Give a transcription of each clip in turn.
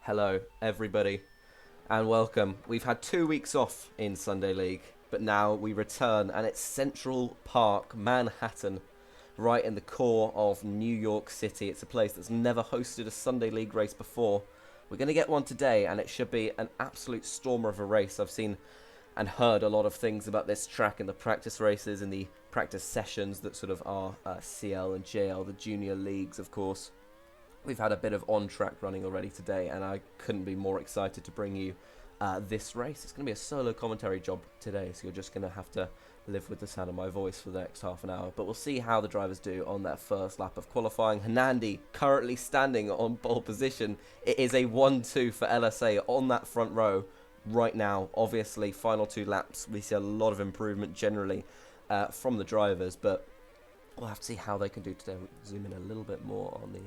Hello, everybody, and welcome. We've had 2 weeks off in Sunday League, but now we return, and it's Central Park, Manhattan, right in the core of New York City. It's a place that's never hosted a Sunday League race before. We're going to get one today, and it should be an absolute stormer of a race. I've seen and heard a lot of things about this track in the practice races, in the practice sessions that sort of are CL and JL, the junior leagues, of course. We've had a bit of on-track running already today, and I couldn't be more excited to bring you this race. It's going to be a solo commentary job today, so you're just going to have to live with the sound of my voice for the next half an hour. But we'll see how the drivers do on their first lap of qualifying. Hernandi currently standing on pole position. It is a 1-2 for LSA on that front row right now. Obviously, final 2 laps, we see a lot of improvement generally from the drivers, but we'll have to see how they can do today. We'll zoom in a little bit more on the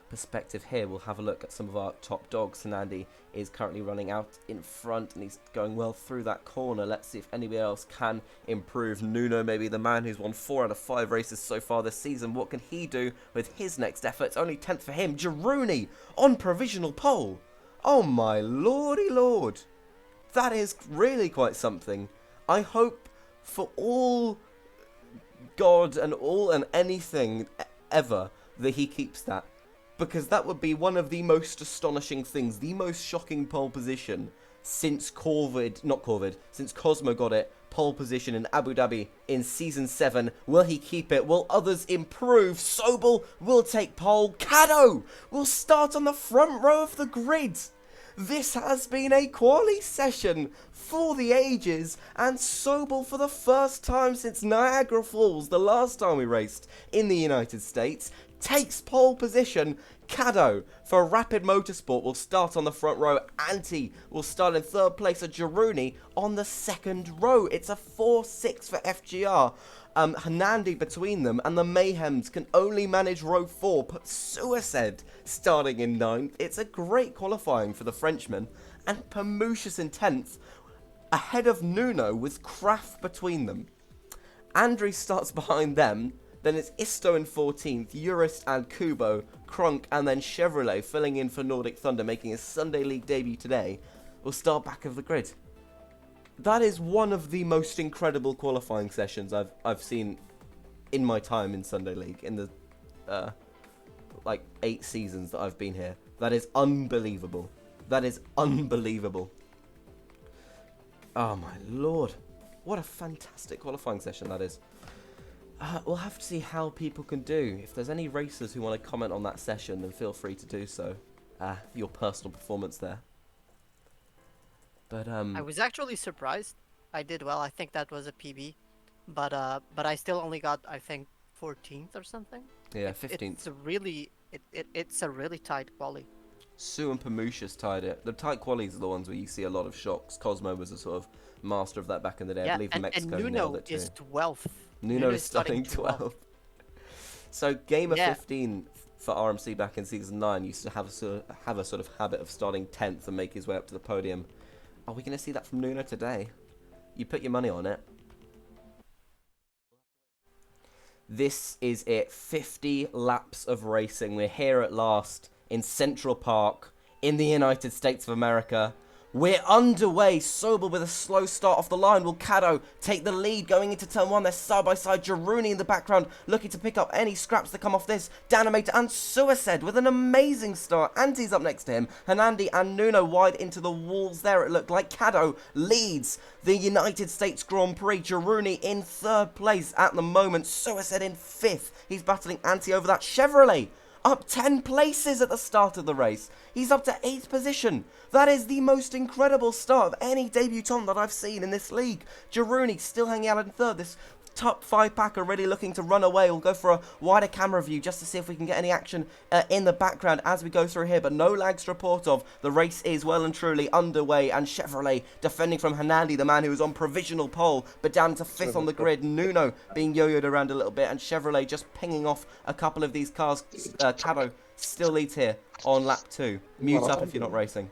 perspective here. We'll have a look at some of our top dogs. Hernandi is currently running out in front and he's going well through that corner. Let's see if anybody else can improve. Nuno, maybe the man who's won 4 out of 5 races so far this season. What can he do with his next effort? It's only 10th for him. Girouni on provisional pole. Oh my lordy lord. That is really quite something. I hope for all God and all and anything ever that he keeps that. Because that would be one of the most astonishing things, the most shocking pole position since since Cosmo got it, pole position in Abu Dhabi in Season 7. Will he keep it? Will others improve? Sobel will take pole. Caddo will start on the front row of the grid. This has been a quali session for the ages, and Sobel for the first time since Niagara Falls, the last time we raced in the United States, takes pole position. Caddo for Rapid Motorsport will start on the front row. Anti will start in 3rd place at Girouni on the 2nd row. It's a 4-6 for FGR. Hernandi between them, and the Mayhems can only manage row 4. Put Suicide starting in 9th. It's a great qualifying for the Frenchman. And Pamuchas in 10th, ahead of Nuno with Kraft between them. Andri starts behind them. Then it's Isto in 14th, Urist and Kubo, Kronk, and then Chevrolet filling in for Nordic Thunder, making his Sunday League debut today, will start back of the grid. That is one of the most incredible qualifying sessions I've seen in my time in Sunday League, in the like 8 seasons that I've been here. That is unbelievable. That is unbelievable. Oh my lord. What a fantastic qualifying session that is. We'll have to see how people can do. If there's any racers who want to comment on that session, then feel free to do so. Your personal performance there. But I was actually surprised. I did well. I think that was a PB, but I still only got, I think, 14th or something. Yeah, 15th. It's a really tight quali. Sue and Pamuchas tied it. The tight qualies are the ones where you see a lot of shocks. Cosmo was a sort of master of that back in the day. Yeah, I believe Mexico and nailed Nuno it too. is 12th. Nuno is starting 12th. So Gamer 15 for RMC back in Season 9 used to have a sort of habit of starting 10th and make his way up to the podium. Are we going to see that from Nuno today? You put your money on it. This is it. 50 laps of racing. We're here at last in Central Park in the United States of America. We're underway. Sobel with a slow start off the line. Will Caddo take the lead going into turn 1? They're side by side. Girouni in the background looking to pick up any scraps that come off this. Danimator and Suicide with an amazing start. Anti's up next to him. Hernandi and Nuno wide into the walls there. It looked like Caddo leads the United States Grand Prix. Girouni in 3rd place at the moment. Suicide in 5th. He's battling Anti over that. Chevrolet up 10 places at the start of the race. He's up to 8th position. That is the most incredible start of any debutant that I've seen in this league. Girouni still hanging out in 3rd. This top 5 pack are really looking to run away. We'll go for a wider camera view just to see if we can get any action in the background as we go through here. But no lags to report of. The race is well and truly underway. And Chevrolet defending from Hernandi, the man who was on provisional pole, but down to 5th on the grid. Nuno being yo-yoed around a little bit. And Chevrolet just pinging off a couple of these cars. Caddo still leads here on lap 2. Mute up if you're not racing.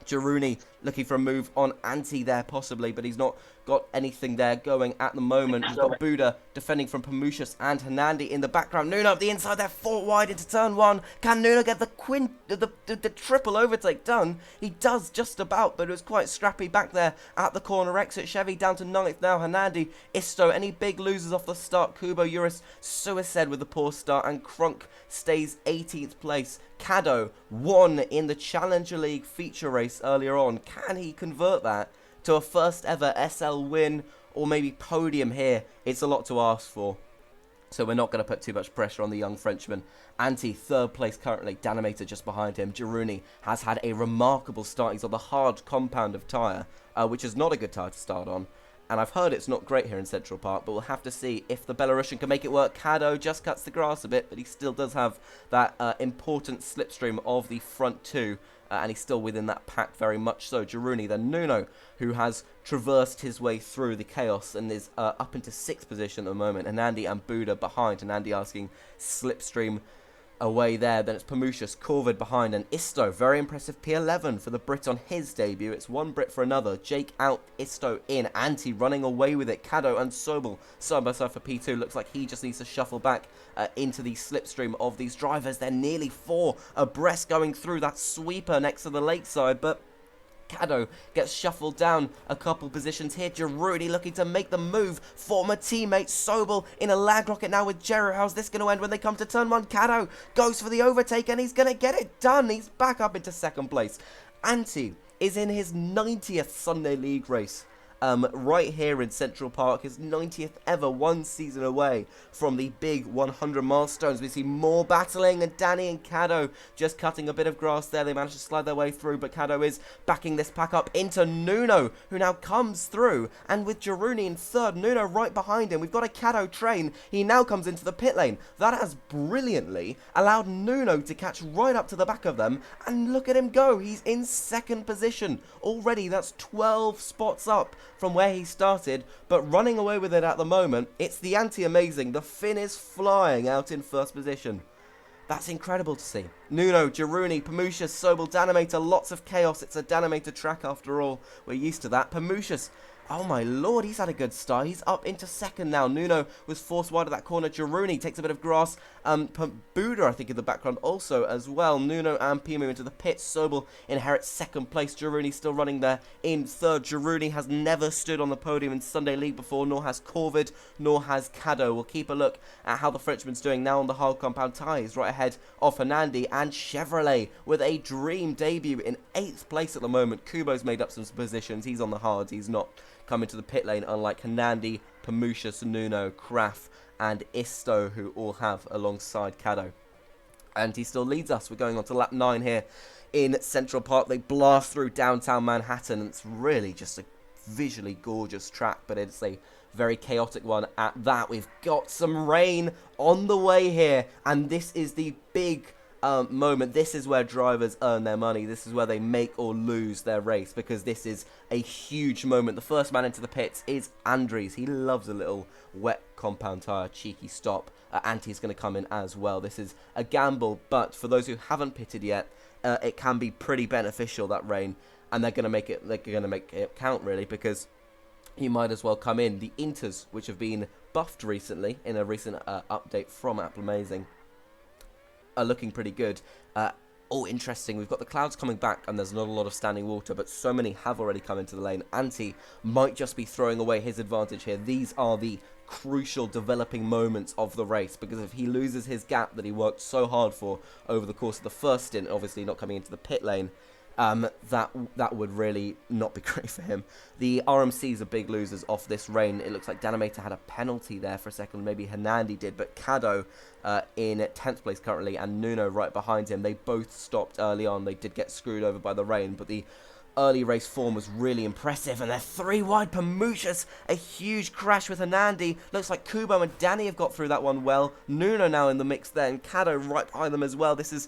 Girouni looking for a move on Anti there possibly, but he's not got anything there going at the moment. We've got Buda defending from Pamushas and Hernandi in the background. Nuno up the inside there, 4 wide into turn 1. Can Nuno get the triple overtake done? He does just about, but it was quite scrappy back there at the corner exit. Chevy down to 9th now. Hernandi, Isto, any big losers off the start? Kubo, Eurus, Suicide with the poor start, and Crunk stays 18th place. Caddo won in the Challenger League feature race earlier on. Can he convert that to a first ever SL win or maybe podium here? It's a lot to ask for. So we're not going to put too much pressure on the young Frenchman. Anti, 3rd place currently. Danimator just behind him. Giruni has had a remarkable start. He's on the hard compound of tyre, which is not a good tyre to start on. And I've heard it's not great here in Central Park, but we'll have to see if the Belarusian can make it work. Caddo just cuts the grass a bit, but he still does have that important slipstream of the front 2. And he's still within that pack very much so. Giruni, then Nuno, who has traversed his way through the chaos and is up into 6th position at the moment. And Andy and Buda behind. And Andy asking slipstream away there. Then it's Pamushas, Corvid behind, and Isto. Very impressive P11 for the Brit on his debut. It's one Brit for another. Jake out, Isto in. Anti running away with it. Caddo and Sobel side by side for P2. Looks like he just needs to shuffle back into the slipstream of these drivers. They're nearly 4 abreast going through that sweeper next to the lakeside, but Caddo gets shuffled down a couple positions here. Girudi looking to make the move. Former teammate Sobel in a lag rocket now with Jero. How's this going to end when they come to turn 1? Caddo goes for the overtake and he's going to get it done. He's back up into 2nd place. Anti is in his 90th Sunday League race. Right here in Central Park, his 90th ever, 1 season away from the big 100 milestones. We see more battling, and Danny and Caddo just cutting a bit of grass there. They managed to slide their way through, but Caddo is backing this pack up into Nuno, who now comes through, and with Giruni in 3rd, Nuno right behind him. We've got a Caddo train. He now comes into the pit lane. That has brilliantly allowed Nuno to catch right up to the back of them, and look at him go. He's in 2nd position already. That's 12 spots up from where he started, but running away with it at the moment. It's the Anti-Amazing. The Finn is flying out in 1st position. That's incredible to see. Nuno, Giruni, Pamushas, Sobel, Danimator, lots of chaos. It's a Danimator track after all. We're used to that. Pamushas, oh my lord, he's had a good start. He's up into 2nd now. Nuno was forced wide of that corner. Giruni takes a bit of grass. Buda, I think, in the background also as well. Nuno and Pimu into the pits. Sobel inherits 2nd place. Giruni still running there in 3rd. Giruni has never stood on the podium in Sunday League before, nor has Corvid, nor has Caddo. We'll keep a look at how the Frenchman's doing now on the hard compound ties, right ahead of Hernandi and Chevrolet with a dream debut in 8th place at the moment. Kubo's made up some positions. He's on the hard. He's not coming to the pit lane, unlike Hernandi, Pamushas, Nuno, Kraf, and Isto, who all have alongside Caddo. And he still leads us. We're going on to lap 9 here in Central Park. They blast through downtown Manhattan. It's really just a visually gorgeous track, but it's a very chaotic one at that. We've got some rain on the way here, and this is the big moment. This is where drivers earn their money. This is where they make or lose their race, because this is a huge moment. The first man into the pits is Andries. He loves a little wet compound tyre, cheeky stop. Anti's going to come in as well. This is a gamble, but for those who haven't pitted yet, it can be pretty beneficial, that rain, and they're going to make it. They're going to make it count, really, because you might as well come in. The Inters, which have been buffed recently in a recent update from Apple Amazing, are looking pretty good. Interesting. We've got the clouds coming back and there's not a lot of standing water, but so many have already come into the lane. Anti might just be throwing away his advantage here. These are the crucial developing moments of the race, because if he loses his gap that he worked so hard for over the course of the first stint, obviously not coming into the pit lane, that would really not be great for him. The RMCs are big losers off this rain. It looks like Danimator had a penalty there for a second. Maybe Hernandi did, but Caddo in 10th place currently, and Nuno right behind him. They both stopped early on. They did get screwed over by the rain, but the early race form was really impressive, and they're 3 wide. Pamushas, a huge crash with Hernandi. Looks like Kubo and Danny have got through that one well. Nuno now in the mix there, and Caddo right behind them as well. This is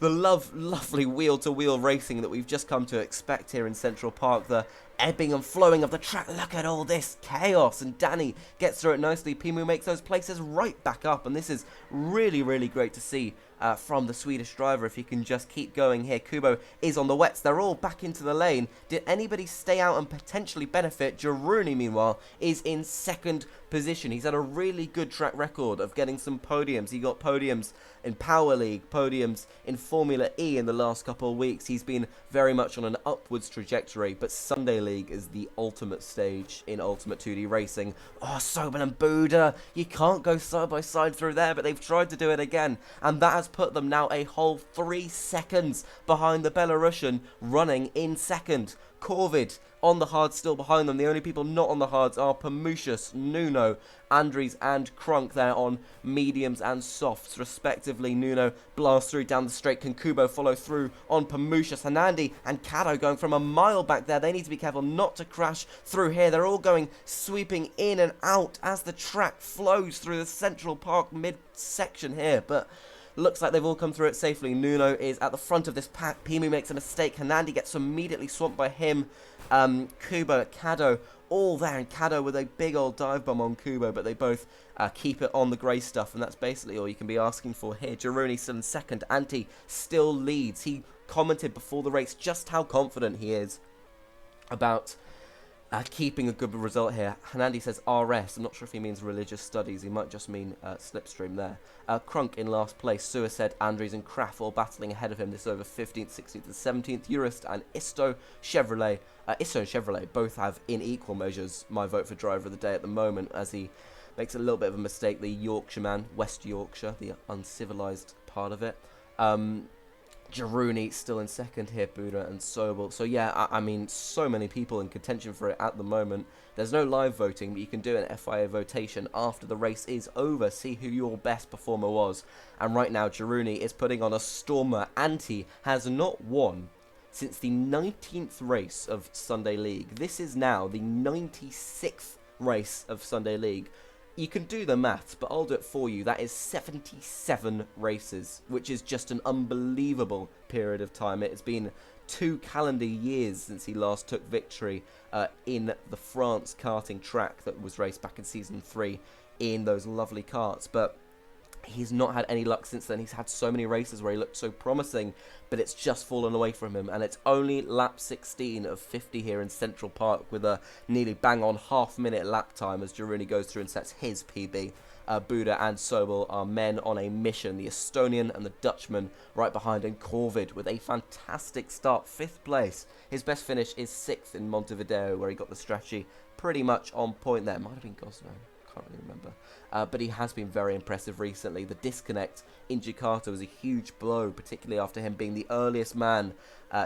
the lovely wheel-to-wheel racing that we've just come to expect here in Central Park. The ebbing and flowing of the track. Look at all this chaos, and Danny gets through it nicely. Pimu makes those places right back up, and this is really, really great to see from the Swedish driver if he can just keep going here. Kubo is on the wets. They're all back into the lane. Did anybody stay out and potentially benefit? Jaruni, meanwhile, is in second position. He's had a really good track record of getting some podiums. He got podiums in Power League, podiums in Formula E in the last couple of weeks. He's been very much on an upwards trajectory, but Sunday League is the ultimate stage in Ultimate 2D racing. Oh, Sobel and Buda, you can't go side by side through there, but they've tried to do it again, and that has put them now a whole 3 seconds behind the Belarusian, running in second. Corvid on the hards still behind them. The only people not on the hards are Pamushus, Nuno, Andries and Crunk there on mediums and softs respectively. Nuno blasts through down the straight. Can Kubo follow through on Pamushus? Hanandi and Kado going from a mile back there. They need to be careful not to crash through here. They're all going sweeping in and out as the track flows through the Central Park mid-section here, but looks like they've all come through it safely. Nuno is at the front of this pack. Pimu makes a mistake. Hanandi gets immediately swamped by him. Kubo, Kado, all there. And Kado with a big old dive bomb on Kubo, but they both keep it on the grey stuff, and that's basically all you can be asking for here. Jaruni still in second. Antti still leads. He commented before the race just how confident he is about keeping a good result here. Hanandi says RS. I'm not sure if he means religious studies. He might just mean slipstream there. Crunk in last place. Suicide, Andries and Kraft all battling ahead of him. This is over 15th, 16th and 17th. Urist and Isto Chevrolet. Isto and Chevrolet both have in equal measures my vote for driver of the day at the moment, as he makes a little bit of a mistake. The Yorkshireman, West Yorkshire, the uncivilized part of it. Jaruni still in second here, Buda and Sobel. So yeah, I mean, so many people in contention for it at the moment. There's no live voting, but you can do an FIA votation after the race is over. See who your best performer was. And right now, Jaruni is putting on a stormer. Antti has not won since the 19th race of Sunday League. This is now the 96th race of Sunday League. You can do the maths, but I'll do it for you. That is 77 races, which is just an unbelievable period of time. It has been 2 calendar years since he last took victory in the France karting track that was raced back in Season 3 in those lovely karts. But he's not had any luck since then. He's had so many races where he looked so promising, but it's just fallen away from him. And it's only lap 16 of 50 here in Central Park with a nearly bang-on half-minute lap time as Jaruni goes through and sets his PB. Buda and Sobel are men on a mission. The Estonian and the Dutchman right behind, and Corvid with a fantastic start, 5th place. His best finish is 6th in Montevideo, where he got the strategy pretty much on point there. Might have been Gosno. Can't really remember, but he has been very impressive recently. The disconnect in Jakarta was a huge blow, particularly after him being the earliest man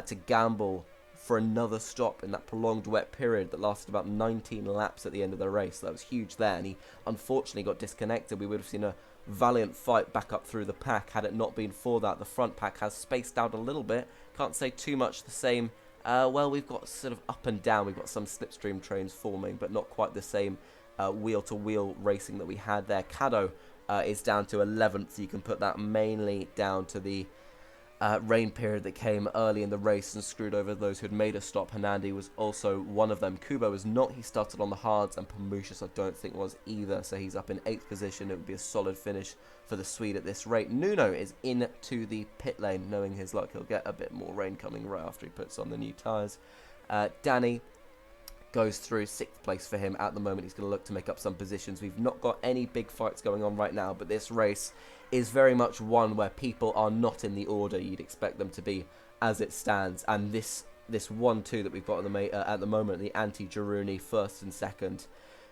to gamble for another stop in that prolonged wet period that lasted about 19 laps at the end of the race. That was huge there, and he unfortunately got disconnected. We would have seen a valiant fight back up through the pack had it not been for that. The front pack has spaced out a little bit. Can't say too much the same. Well, we've got sort of up and down. We've got some slipstream trains forming, but not quite the same wheel-to-wheel racing that we had there. Kado is down to 11th. You can put that mainly down to the rain period that came early in the race and screwed over those who'd made a stop. Hanandi was also one of them. Kubo was not. He started on the hards, and Pamushis I don't think was either, so he's up in 8th position. It would be a solid finish for the Swede at this rate. Nuno is into the pit lane. Knowing his luck, he'll get a bit more rain coming right after he puts on the new tyres. Danny goes through 6th place for him at the moment. He's going to look to make up some positions. We've not got any big fights going on right now, but this race is very much one where people are not in the order you'd expect them to be as it stands. And this 1-2 that we've got at the moment, the Antti-Jaruni 1st and 2nd,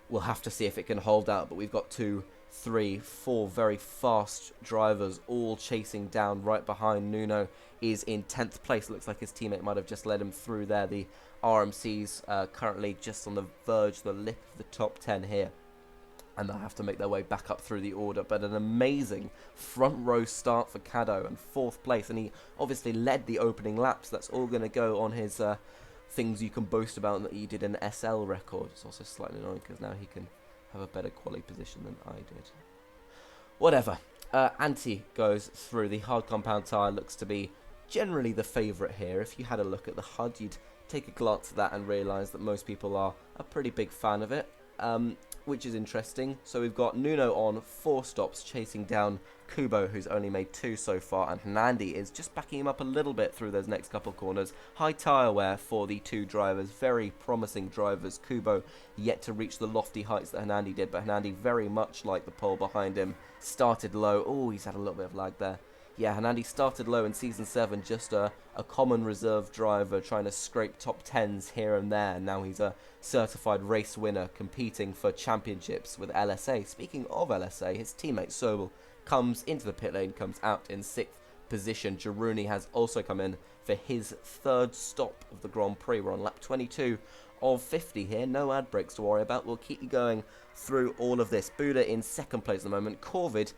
we'll have to see if it can hold out. But we've got 2, 3, 4 very fast drivers all chasing down right behind. Nuno is in 10th place. Looks like his teammate might have just led him through there. The RMC's currently just on the verge, the lip of the top 10 here, and they'll have to make their way back up through the order. But an amazing front row start for Kado, and 4th place, and he obviously led the opening laps. That's all going to go on his things you can boast about that you did an SL record. It's also slightly annoying because now he can have a better quality position than I did. Whatever. Antti goes through. The hard compound tyre looks to be generally the favourite here. If you had a look at the HUD, you'd take a glance at that and realise that most people are a pretty big fan of it, which is interesting. So we've got Nuno on 4 stops, chasing down Kubo, who's only made 2 so far, and Hernandi is just backing him up a little bit through those next couple corners. High tyre wear for the 2 drivers, very promising drivers. Kubo yet to reach the lofty heights that Hernandi did, but Hernandi, very much like the pole behind him, started low. Oh, he's had a little bit of lag there. Yeah, Hernandi started low in Season 7, just a common reserve driver trying to scrape top 10s here and there. Now he's a certified race winner competing for championships with LSA. Speaking of LSA, his teammate Sobel comes into the pit lane, comes out in 6th position. Girouni has also come in for his 3rd stop of the Grand Prix. We're on lap 22 of 50 here. No ad breaks to worry about. We'll keep you going through all of this. Buda in 2nd place at the moment. Corvid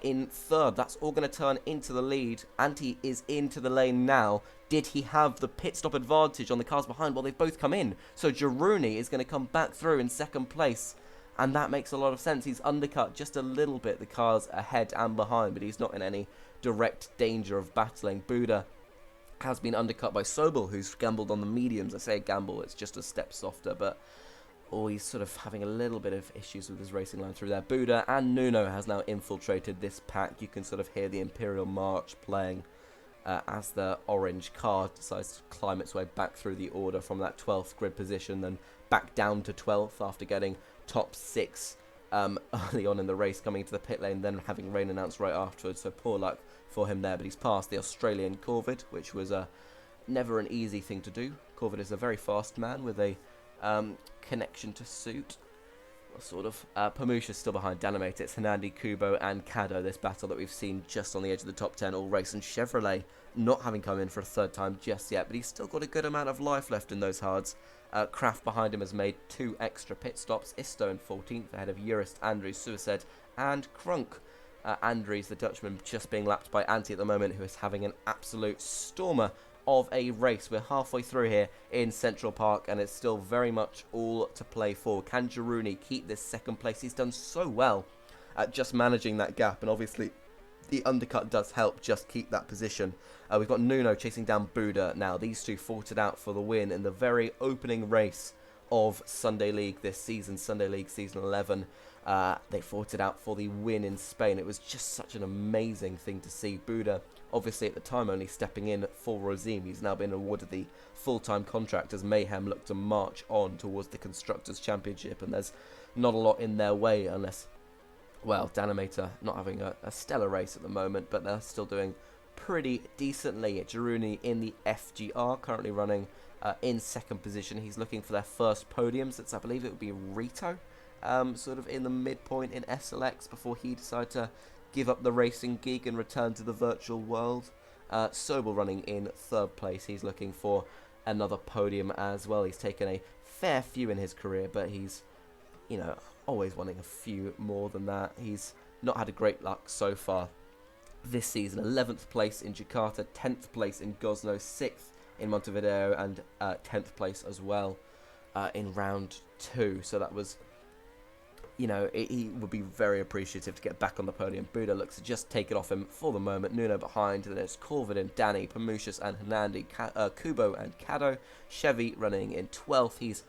in 3rd. That's all going to turn into the lead. Anti is into the lane now. Did he have the pit stop advantage on the cars behind? Well, they've both come in. So Girouni is going to come back through in 2nd place. And that makes a lot of sense. He's undercut just a little bit the cars ahead and behind, but he's not in any direct danger of battling. Buda has been undercut by Sobel, who's gambled on the mediums. I say gamble, it's just a step softer, but he's sort of having a little bit of issues with his racing line through there. Buda and Nuno has now infiltrated this pack. You can sort of hear the Imperial March playing as the orange car decides to climb its way back through the order from that 12th grid position, then back down to 12th after getting top 6 early on in the race, coming into the pit lane, then having rain announced right afterwards. So poor luck for him there, but he's passed the Australian Corvid, which was never an easy thing to do. Corvid is a very fast man with a connection to suit. Sort of. Pamusha's still behind Dynamite. It's Hernandi, Kubo and Caddo, this battle that we've seen just on the edge of the top 10 all race, and Chevrolet not having come in for a 3rd time just yet, but he's still got a good amount of life left in those hards. Kraft behind him has made 2 extra pit stops. Isto in 14th ahead of Jurist, Andrews, Suicide and Crunk. Andrews, the Dutchman, just being lapped by Anti at the moment, who is having an absolute stormer of a race. We're halfway through here in Central Park, and it's still very much all to play for. Can Girouni keep this 2nd place? He's done so well at just managing that gap, and obviously the undercut does help just keep that position. We've got Nuno chasing down Buda now. These two fought it out for the win in the very opening race of Sunday League this season, Sunday League Season 11. They fought it out for the win in Spain. It was just such an amazing thing to see. Buda, obviously at the time only stepping in for Rozim. He's now been awarded the full-time contract as Mayhem look to march on towards the Constructors' Championship, and there's not a lot in their way unless, well, Danimator not having a stellar race at the moment, but they're still doing pretty decently. Girouni in the FGR, currently running in 2nd position. He's looking for their first podiums. I believe it would be Rito, sort of in the midpoint in SLX before he decided to give up the racing gig and return to the virtual world. Sobel running in 3rd place. He's looking for another podium as well. He's taken a fair few in his career, but he's, always wanting a few more than that. He's not had a great luck so far this season. 11th place in Jakarta, 10th place in Gosno, 6th in Montevideo, and 10th place as well in round 2. So that was, he would be very appreciative to get back on the podium. Buda looks to just take it off him for the moment. Nuno behind, then it's Corvid and Danny, Pamushas and Hernandi, Kubo and Caddo. Chevy running in 12th. He's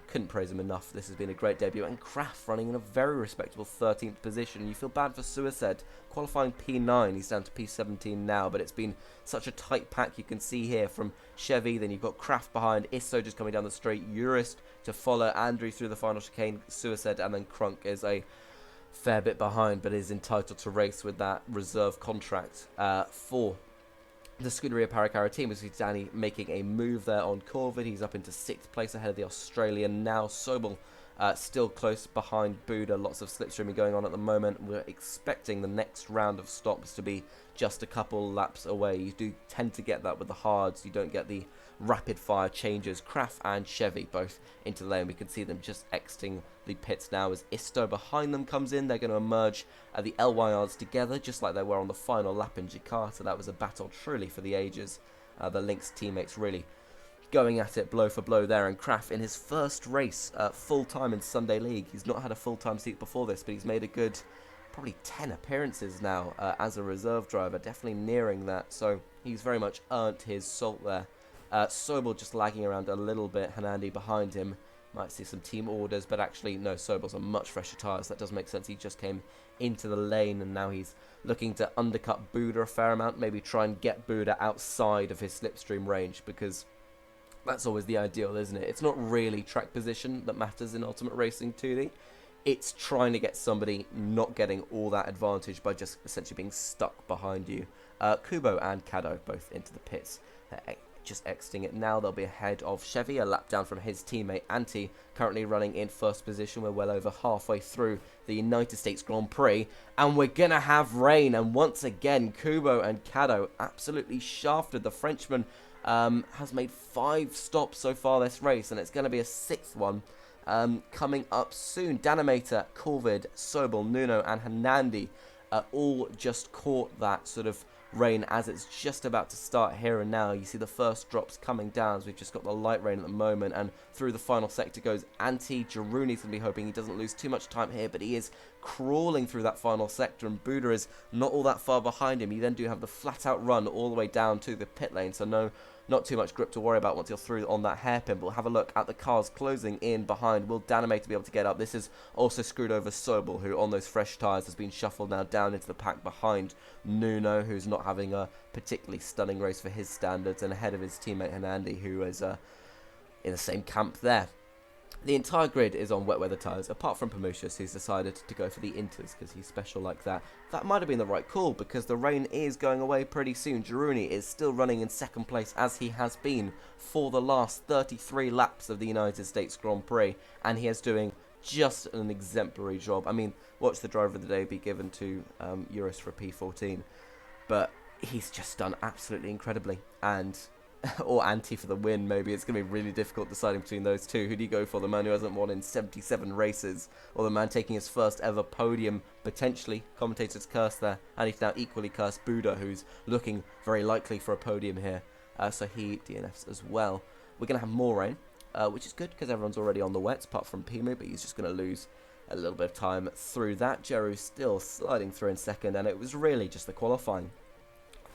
couldn't praise him enough. This has been a great debut. And Kraft running in a very respectable 13th position. You feel bad for Suicide. Qualifying P9. He's down to P17 now, but it's been such a tight pack. You can see here from Chevy. Then you've got Kraft behind. Isto just coming down the straight. Urist to follow. Andrew through the final chicane. Suicide, and then Crunk is a fair bit behind, but is entitled to race with that reserve contract for the Scuderia Paracara team. We see Danny making a move there on Corvid. He's up into 6th place ahead of the Australian now. Sobel still close behind Buda. Lots of slipstreaming going on at the moment. We're expecting the next round of stops to be just a couple laps away. You do tend to get that with the hards. You don't get the rapid fire changes. Kraft and Chevy both into the lane. We can see them just exiting the pits now as Isto behind them comes in. They're going to emerge at the LYRs together, just like they were on the final lap in Jakarta. That was a battle truly for the ages. The Lynx teammates really going at it blow for blow there, and Kraft in his first race full-time in Sunday League. He's not had a full-time seat before this, but he's made a good probably 10 appearances now as a reserve driver, definitely nearing that, so he's very much earned his salt there Sobel just lagging around a little bit. Hanandi behind him. Might see some team orders, but actually, no, Sobel's on much fresher tyres. That does make sense. He just came into the lane, and now he's looking to undercut Buda a fair amount. Maybe try and get Buda outside of his slipstream range, because that's always the ideal, isn't it? It's not really track position that matters in Ultimate Racing 2D. It's trying to get somebody not getting all that advantage by just essentially being stuck behind you. Kubo and Kado both into the pits. They're just exiting it now. They'll be ahead of Chevy, a lap down from his teammate Antti, currently running in first position. We're well over halfway through the United States Grand Prix, and we're gonna have rain. And once again, Kubo and Kado absolutely shafted. The Frenchman has made 5 stops so far this race, and it's going to be a 6th one coming up soon. Danimator, Corvid, Sobel, Nuno and Hanandi all just caught that sort of rain as it's just about to start here and now. You see the first drops coming down as we've just got the light rain at the moment, and through the final sector goes Antti. Jaruni's going to be hoping he doesn't lose too much time here, but he is crawling through that final sector, and Buda is not all that far behind him. You then do have the flat out run all the way down to the pit lane, so not too much grip to worry about once you're through on that hairpin. But we'll have a look at the cars closing in behind. Will Danimator be able to get up? This is also screwed over Sobel, who on those fresh tyres has been shuffled now down into the pack behind Nuno, who's not having a particularly stunning race for his standards, and ahead of his teammate Hanandi, who is in the same camp there. The entire grid is on wet weather tyres, apart from Pamushas, who's decided to go for the Inters because he's special like that. That might have been the right call, because the rain is going away pretty soon. Jaruni is still running in second place, as he has been for the last 33 laps of the United States Grand Prix, and he is doing just an exemplary job. I mean, watch the driver of the day be given to Eurus for a P14, but he's just done absolutely incredibly. And or Antti for the win, maybe. It's going to be really difficult deciding between those two. Who do you go for? The man who hasn't won in 77 races, or the man taking his first ever podium, potentially? Commentators curse there, and he's now equally cursed Buda, who's looking very likely for a podium here. So he DNFs as well. We're going to have more rain, which is good because everyone's already on the wets, apart from Pimu, but he's just going to lose a little bit of time through that. Jeru's still sliding through in second, and it was really just the qualifying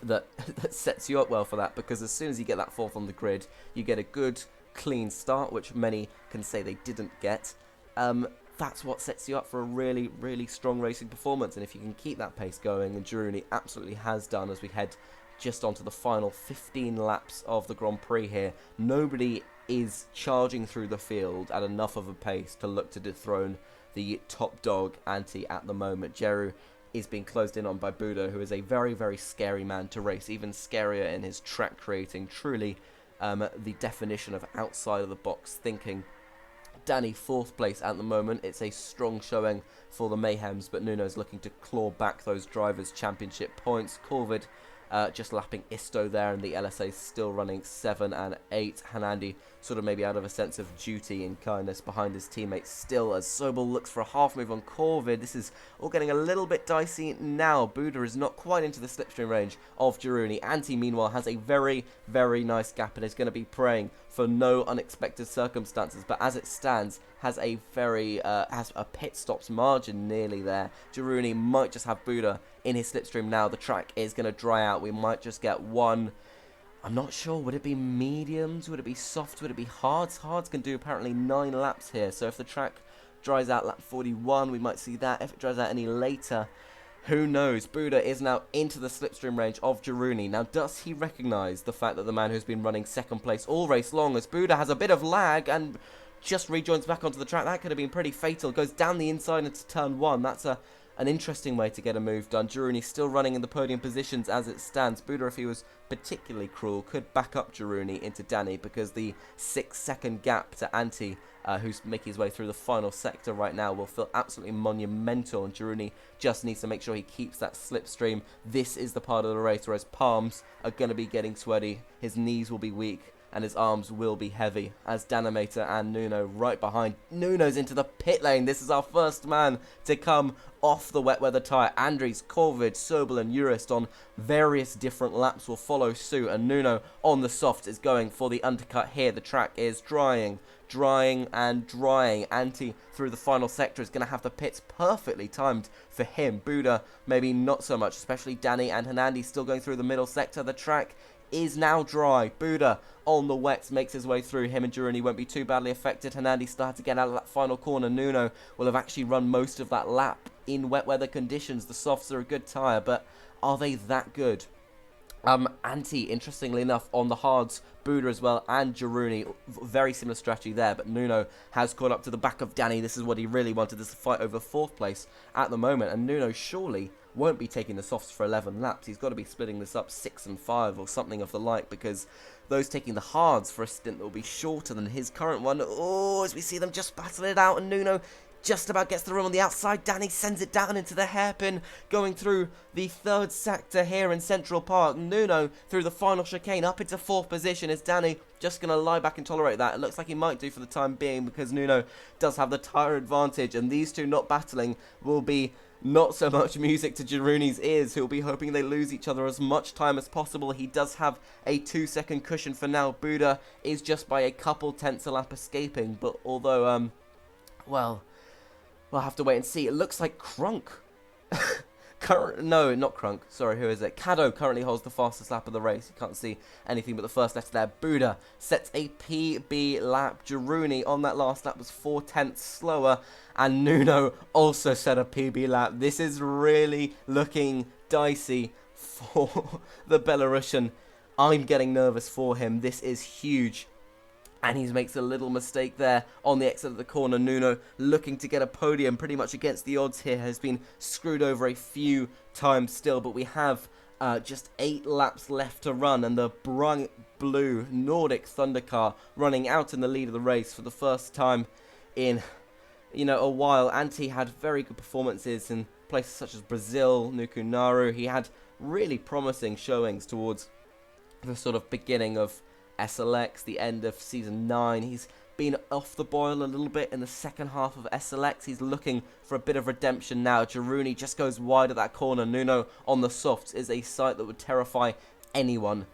that sets you up well for that, because as soon as you get that 4th on the grid, you get a good clean start, which many can say they didn't get. That's what sets you up for a really, really strong racing performance, and if you can keep that pace going, and Jaruni absolutely has done as we head just onto the final 15 laps of the Grand Prix here, nobody is charging through the field at enough of a pace to look to dethrone the top dog Antti at the moment. Jeru is being closed in on by Buda, who is a very, very scary man to race, even scarier in his track creating, truly the definition of outside of the box thinking. Danny 4th place at the moment. It's a strong showing for the Mayhems, but Nuno's looking to claw back those Drivers' Championship points. Corvid just lapping Isto there, and the LSA still running 7 and 8. Hanandi sort of maybe out of a sense of duty and kindness behind his teammates still, as Sobel looks for a half move on Corvid. This is all getting a little bit dicey now. Buda is not quite into the slipstream range of Jaruni. Antti, meanwhile, has a very, very nice gap and is going to be praying for no unexpected circumstances, but as it stands, has a very has a pit stops margin nearly there. Jaruni might just have Buda in his slipstream now. The track is going to dry out. We might just get one. I'm not sure. Would it be mediums? Would it be soft? Would it be hards? Hards can do apparently 9 laps here. So if the track dries out lap 41, we might see that. If it dries out any later, who knows? Buda is now into the slipstream range of Jaruni. Now, does he recognise the fact that the man who's been running second place all race long, as Buda has a bit of lag and just rejoins back onto the track? That could have been pretty fatal. Goes down the inside into turn 1. That's an interesting way to get a move done. Jaruni still running in the podium positions as it stands. Buda, if he was particularly cruel, could back up Jaruni into Danny, because the 6-second gap to Antti, who's making his way through the final sector right now, will feel absolutely monumental, and Jaruni just needs to make sure he keeps that slipstream. This is the part of the race where his palms are going to be getting sweaty, his knees will be weak, and his arms will be heavy, as Danimator and Nuno right behind. Nuno's into the pit lane. This is our first man to come off the wet weather tyre. Andries, Corvid, Sobel and Urist on various different laps will follow suit, and Nuno on the soft is going for the undercut here. The track is drying and drying. Antti through the final sector is going to have the pits perfectly timed for him. Buda maybe not so much, especially Danny and Hanandi still going through the middle sector. The track is now dry. Buda on the wets makes his way through. Him and Girouni won't be too badly affected. Hernandi started to get out of that final corner. Nuno will have actually run most of that lap in wet weather conditions. The softs are a good tyre, but are they that good? Anti, interestingly enough, on the hards, Buda as well, and Girouni, very similar strategy there, but Nuno has caught up to the back of Danny. This is what he really wanted, this fight over 4th place at the moment, and Nuno surely won't be taking the softs for 11 laps. He's got to be splitting this up 6 and 5 or something of the like, because those taking the hards for a stint that will be shorter than his current one. Oh, as we see them just battle it out, and Nuno just about gets the room on the outside. Danny sends it down into the hairpin, going through the 3rd sector here in Central Park. Nuno through the final chicane up into 4th position. Is Danny just going to lie back and tolerate that? It looks like he might do for the time being, because Nuno does have the tyre advantage, and these two not battling will be not so much music to Girouni's ears, who'll be hoping they lose each other as much time as possible. He does have a 2-second cushion for now. Buda is just by a couple tenths a lap escaping, but although, well, we'll have to wait and see. It looks like Crunk. No, not Crunk. Sorry, who is it? Caddo currently holds the fastest lap of the race. You can't see anything but the first letter there. Buda sets a PB lap. Girouni on that last lap was 4 tenths slower. And Nuno also set a PB lap. This is really looking dicey for the Belarusian. I'm getting nervous for him. This is huge. And he makes a little mistake there on the exit of the corner. Nuno looking to get a podium pretty much against the odds here. Has been screwed over a few times still. But we have just 8 laps left to run. And the bright blue Nordic Thundercar running out in the lead of the race for the first time in, a while. Antti had very good performances in places such as Brazil, Nukunaru. He had really promising showings towards the sort of beginning of SLX, the end of Season 9. He's been off the boil a little bit in the second half of SLX. He's looking for a bit of redemption now. Girouni just goes wide at that corner. Nuno on the softs is a sight that would terrify anyone.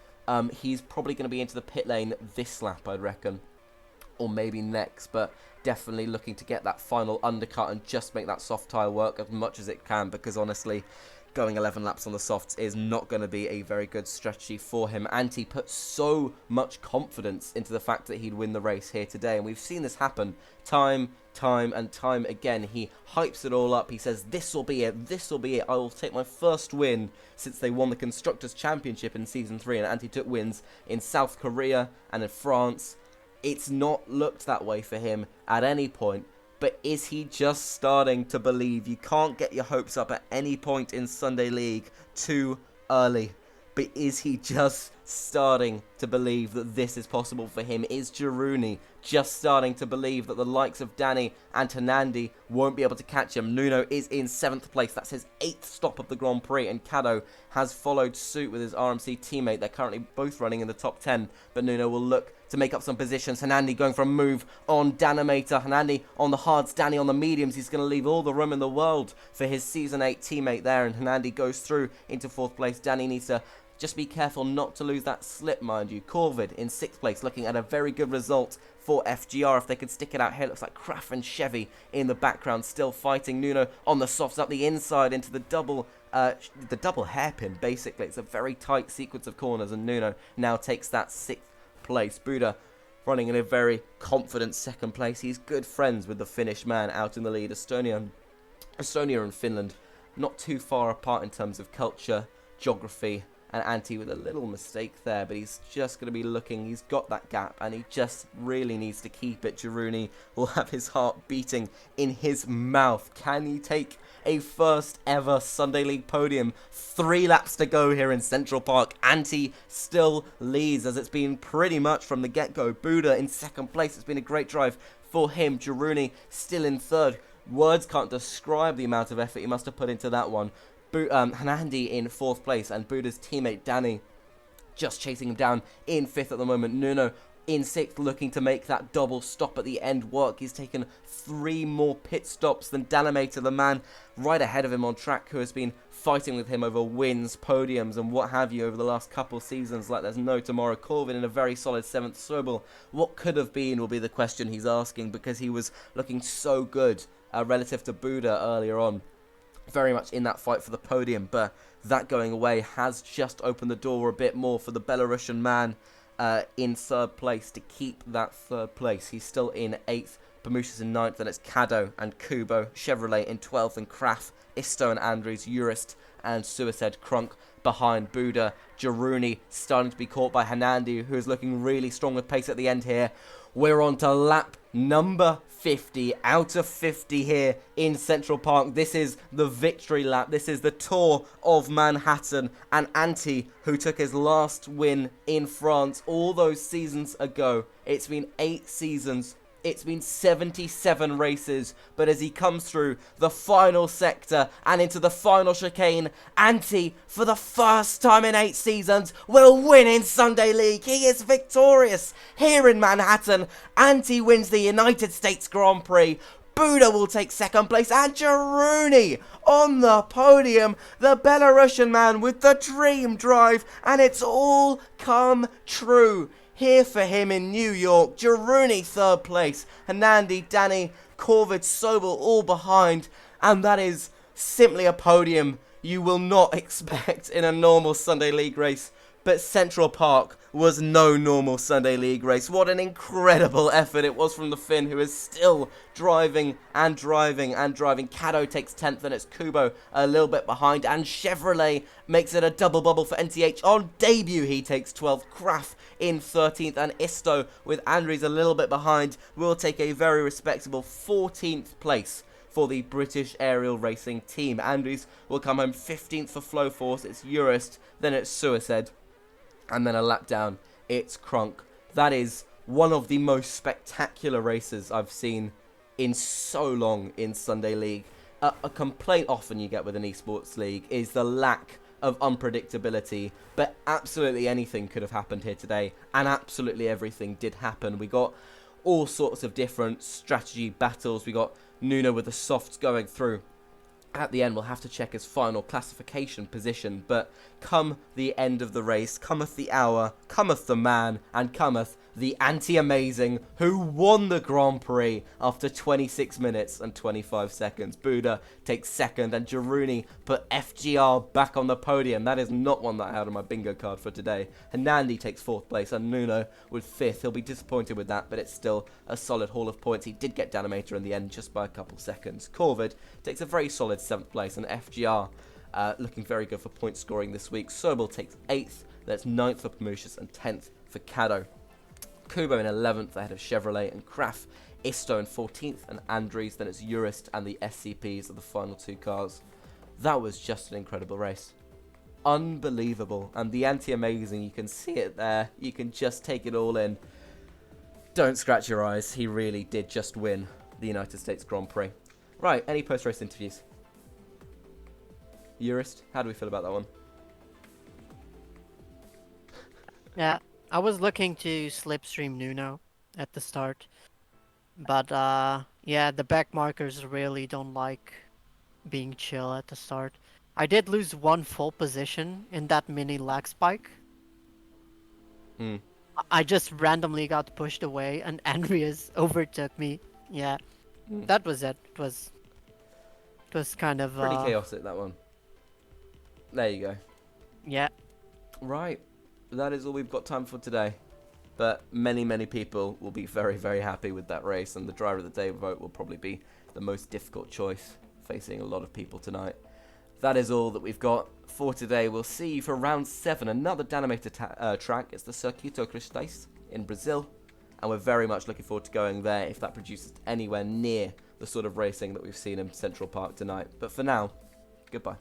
He's probably going to be into the pit lane this lap, I'd reckon. Or maybe next, but definitely looking to get that final undercut and just make that soft tyre work as much as it can, because honestly, going 11 laps on the softs is not going to be a very good strategy for him. Antti put so much confidence into the fact that he'd win the race here today, and we've seen this happen time and time again. He hypes it all up. He says, this will be it, this will be it. I will take my first win since they won the Constructors' Championship in Season 3, and Antti took wins in South Korea and in France. It's not looked that way for him at any point. But is he just starting to believe? You can't get your hopes up at any point in Sunday League too early. But is he just starting to believe that this is possible for him? Is Girouni just starting to believe that the likes of Danny and Hernandi won't be able to catch him? Nuno is in 7th place. That's his 8th stop of the Grand Prix. And Caddo has followed suit with his RMC teammate. They're currently both running in the top 10. But Nuno will look to make up some positions. Hernandi going for a move on Danimator. Hernandi on the hards, Danny on the mediums. He's going to leave all the room in the world for his Season 8 teammate there. And Hernandi goes through into 4th place. Danny needs to just be careful not to lose that slip, mind you. Corvid in 6th place, looking at a very good result for FGR. If they could stick it out here, it looks like Kraft and Chevy in the background still fighting. Nuno on the softs up the inside into the double hairpin, basically. It's a very tight sequence of corners, and Nuno now takes that 6th place. Buda running in a very confident 2nd place. He's good friends with the Finnish man out in the lead. Estonia and Finland not too far apart in terms of culture, geography, and Antti with a little mistake there, but he's just going to be looking. He's got that gap, and he just really needs to keep it. Girouni will have his heart beating in his mouth. Can he take a first ever Sunday League podium? 3 laps to go here in Central Park. Antti still leads, as it's been pretty much from the get-go. Buda in 2nd place. It's been a great drive for him. Girouni still in 3rd. Words can't describe the amount of effort he must have put into that one. Hernandi in 4th place, and Buda's teammate Danny just chasing him down in 5th at the moment. Nuno in 6th, looking to make that double stop at the end work. He's taken 3 more pit stops than Danimator, the man right ahead of him on track, who has been fighting with him over wins, podiums, and what have you over the last couple seasons like there's no tomorrow. Corvin in a very solid 7th. Sobel, what could have been will be the question he's asking, because he was looking so good relative to Buda earlier on. very much in that fight for the podium, but that going away has just opened the door a bit more for the Belarusian man in third place to keep that third place. He's still in 8th, Pamusas in 9th, then it's Kado and Kubo, Chevrolet in 12th, and Kraf, Isto and Andries, Jurist and Suicide Krunk behind Buda. Jaruni starting to be caught by Hanandi, who is looking really strong with pace at the end here. We're on to lap number 50 out of 50 here in Central Park. This is the victory lap. This is the Tour of Manhattan. And Antti, who took his last win in France all those seasons ago. It's been 8 seasons. It's been 77 races, but as he comes through the final sector and into the final chicane, Antti, for the first time in 8 seasons, will win in Sunday League. He is victorious here in Manhattan. Antti wins the United States Grand Prix. Buda will take second place, and Jaruni on the podium. The Belarusian man with the dream drive, and it's all come true. Here for him in New York, Jaruni third place, Hanandi, Danny, Corvid, Sobel all behind, and that is simply a podium you will not expect in a normal Sunday League race. But Central Park was no normal Sunday League race. What an incredible effort it was from the Finn, who is still driving and driving and driving. Kado takes 10th, and it's Kubo a little bit behind. And Chevrolet makes it a double bubble for NTH. On debut, he takes 12th. Kraf in 13th. And Isto, with Andries a little bit behind, will take a very respectable 14th place for the British aerial racing team. Andries will come home 15th for Flow Force. It's Jurist, then it's Suicide. And then a lap down, it's Krunk. That is one of the most spectacular races I've seen in so long in Sunday League. A complaint often you get with an esports league is the lack of unpredictability, but absolutely anything could have happened here today, and absolutely everything did happen. We got all sorts of different strategy battles. We got Nuno with the softs going through. At the end, we'll have to check his final classification position, but come the end of the race, cometh the hour, cometh the man, and cometh the anti-amazing who won the Grand Prix after 26 minutes and 25 seconds. Buda takes second, and Jaruni put FGR back on the podium. That is not one that I had on my bingo card for today. Hanandi takes 4th place, and Nuno with 5th. He'll be disappointed with that, but it's still a solid haul of points. He did get Danimator in the end just by a couple seconds. Corvid takes a very solid 7th place, and FGR looking very good for point scoring this week. Sobel takes 8th, that's 9th for Pamusas, and 10th for Kado. Kubo in 11th ahead of Chevrolet and Kraf. Isto in 14th, and Andries, then it's Jurist and the SCPs are the final 2 cars. That was just an incredible race. Unbelievable. And the anti-amazing, you can see it there. You can just take it all in. Don't scratch your eyes. He really did just win the United States Grand Prix. Right, any post-race interviews? Jurist, how do we feel about that one? Yeah, I was looking to slipstream Nuno at the start, but yeah, the back markers really don't like being chill at the start. I did lose one full position in that mini lag spike. I just randomly got pushed away, and Andreas overtook me. Yeah, that was it. It was kind of pretty chaotic, that one. There you go. Yeah. Right. That is all we've got time for today. But many, many people will be very, very happy with that race, and the driver of the day vote will probably be the most difficult choice facing a lot of people tonight. That is all that we've got for today. We'll see you for round 7, another Danimator track. It's the Circuito Cristais in Brazil, and we're very much looking forward to going there if that produces anywhere near the sort of racing that we've seen in Central Park tonight. But for now, goodbye.